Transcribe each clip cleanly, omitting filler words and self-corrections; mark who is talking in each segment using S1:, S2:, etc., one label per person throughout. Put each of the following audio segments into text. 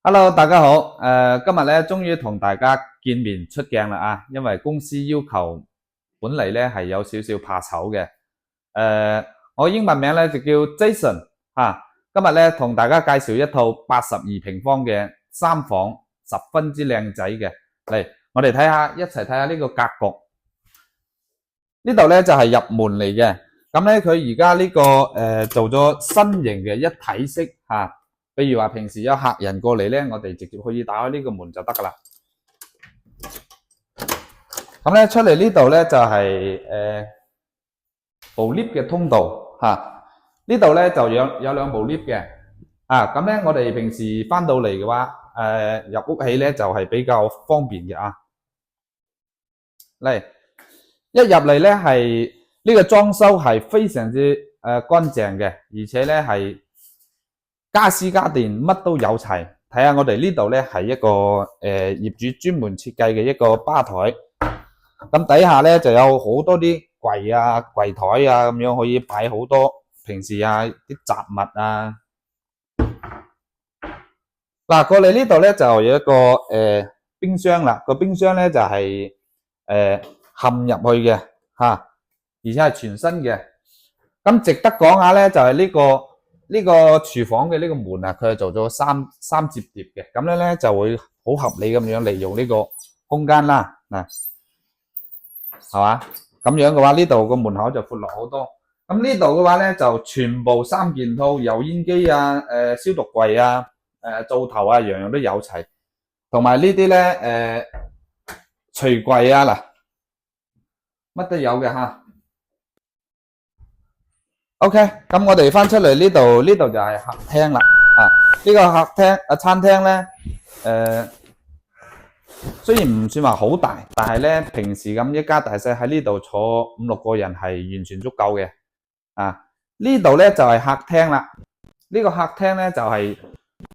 S1: Hello，大家好。今日咧終於同大家見面出鏡啦啊！因為公司要求本嚟咧係有少少怕醜嘅。我英文名咧就叫 Jason 啊。今日咧同大家介紹一套82平方嘅三房，十分之靚仔嘅。嚟，我哋睇下，一齊睇下呢個格局。呢度咧就係入門嚟嘅。咁咧佢而家呢個做咗新型嘅一體式啊。譬如話平時有客人過嚟咧，我哋直接可以打開呢個門就得噶啦。咁咧出嚟呢度咧就係部 lift 嘅通道嚇。呢度咧就有兩部 lift 嘅啊。咁咧我哋平時翻到嚟嘅話，入屋企咧就係比較方便嘅啊。嚟一入嚟咧係呢個裝修係非常之乾淨嘅，而且咧係家私家電乜都有齊。睇下我哋呢度咧係一個業主專門設計嘅一個吧台，咁底下咧就有好多啲櫃啊、櫃台啊咁樣可以擺好多平時啊啲雜物啊。嗱，過嚟呢度咧就有一個冰箱啦，個冰箱咧就係嵌入去嘅嚇，而且係全新嘅。咁值得講下咧就係呢個廚房嘅呢個門啊，佢係做咗三摺疊嘅，咁樣咧就會好合理咁樣利用呢個空間啦。嗱，係嘛？咁樣嘅話，呢度個門口就闊落好多。咁呢度嘅話咧，就全部三件套，油煙機啊、消毒櫃啊、灶頭啊，樣樣都有齊。同埋呢啲咧，櫥櫃啊，嗱，乜都有嘅嚇。OK，咁我哋翻出嚟呢度，呢度就係客廳啦。啊，呢個客廳餐廳咧，雖然唔算話好大，但係咧平時咁一家大細喺呢度坐5、6個人係完全足夠嘅。啊，呢度咧就係客廳啦。呢個客廳咧就係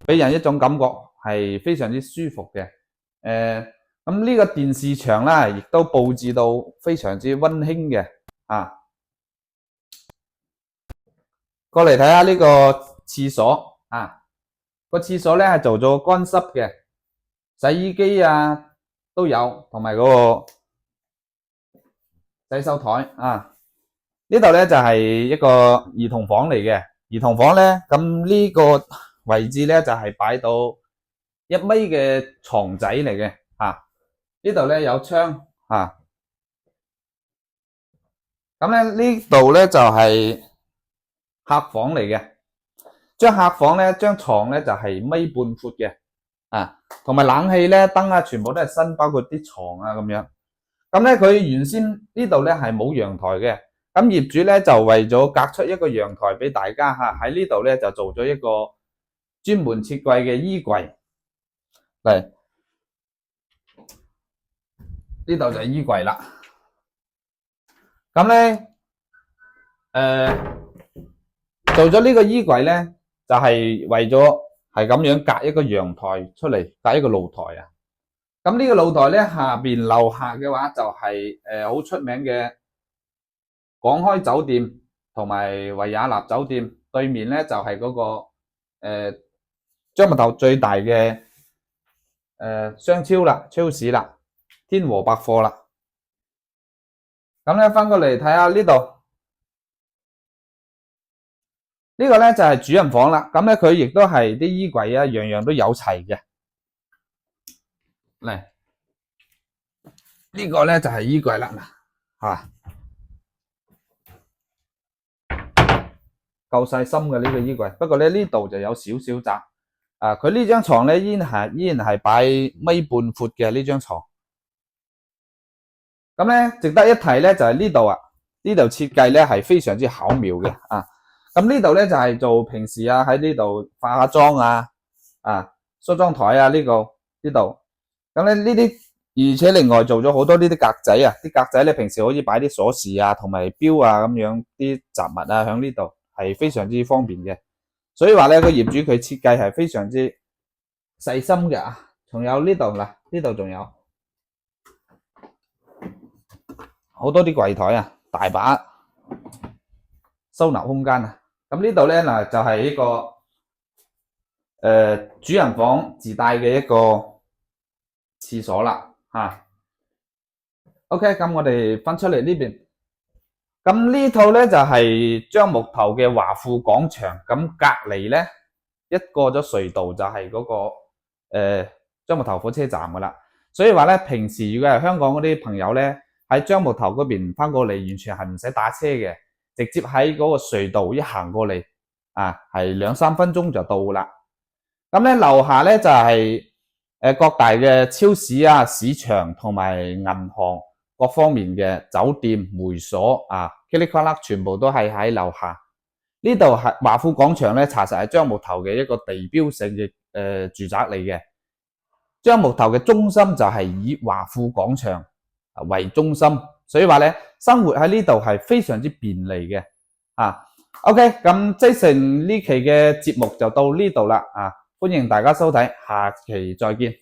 S1: 俾人一種感覺係非常之舒服嘅。咁呢個電視牆啦，亦都佈置到非常之溫馨嘅。啊，過嚟睇下呢個廁所啊，個廁所咧係做咗乾濕嘅，洗衣機啊都有，同埋嗰個洗手台啊。呢度咧就係一個兒童房嚟嘅，兒童房咧咁呢個位置咧就係擺到1米嘅床仔嚟嘅啊。呢度咧有窗啊，咁咧呢度咧就係客房嚟嘅。張客房咧，張床咧就係1.5米闊嘅啊，同埋冷氣咧、燈啊，全部都係新，包括啲床啊咁樣。咁咧佢原先呢度咧係冇陽台嘅，咁業主咧就為咗隔出一個陽台俾大家嚇，喺呢度咧就做咗一個專門設計嘅衣櫃嚟。呢度就係衣櫃啦。咁咧做咗呢個衣櫃咧，就係為咗係咁樣隔一個陽台出嚟，隔一個露台啊。咁呢個露台咧下邊樓下嘅話就係好出名嘅廣開酒店同埋維也納酒店，對面咧就係嗰個樟木頭最大嘅商超啦、超市啦、天和百貨啦。咁咧翻過嚟睇下呢度。呢個咧就係主人房啦，咁咧佢亦都係啲衣櫃啊，樣樣都有齊嘅。嚟，呢個咧就係衣櫃啦，嚇，夠細心嘅呢個衣櫃。不過咧呢度就有少少窄，啊，佢呢張床咧依然係擺1.5米闊嘅呢張床。咁咧值得一提咧就係呢度啊，呢度設計咧係非常之巧妙嘅啊。咁呢度咧就係做平時啊喺呢度化下妝啊梳妝台啊呢度。咁咧呢啲，而且另外做咗好多呢啲格仔啊，啲格仔咧平時可以擺啲鎖匙啊同埋錶啊咁樣啲雜物啊喺呢度係非常之方便嘅。所以話咧個業主佢設計係非常之細心嘅啊。仲有呢度啦，呢度仲有好多啲櫃台啊，大把收納空間啊。咁呢度咧嗱就係呢個主人房自帶嘅一個廁所啦嚇。OK，咁我哋翻出嚟呢邊，咁呢套咧就係樟木頭嘅華富廣場，咁隔離咧一過咗隧道就係嗰個樟木頭火車站噶啦。所以話咧，平時如果係香港嗰啲朋友咧喺樟木頭嗰邊翻過嚟，完全係唔使打車嘅，直接喺嗰個隧道一行過嚟啊，係2-3分鐘就到啦。咁咧樓下咧就係各大嘅超市啊、市場同埋銀行各方面嘅酒店、會所啊，噼里啪啦全部都係喺樓下。呢度係華富廣場咧，查實係樟木頭嘅一個地標性嘅住宅嚟嘅。樟木頭嘅中心就係以華富廣場為中心，所以話咧生活喺呢度係非常之便利嘅啊。OK， 咁Jason呢期嘅節目就到呢度啦啊，歡迎大家收睇，下期再見。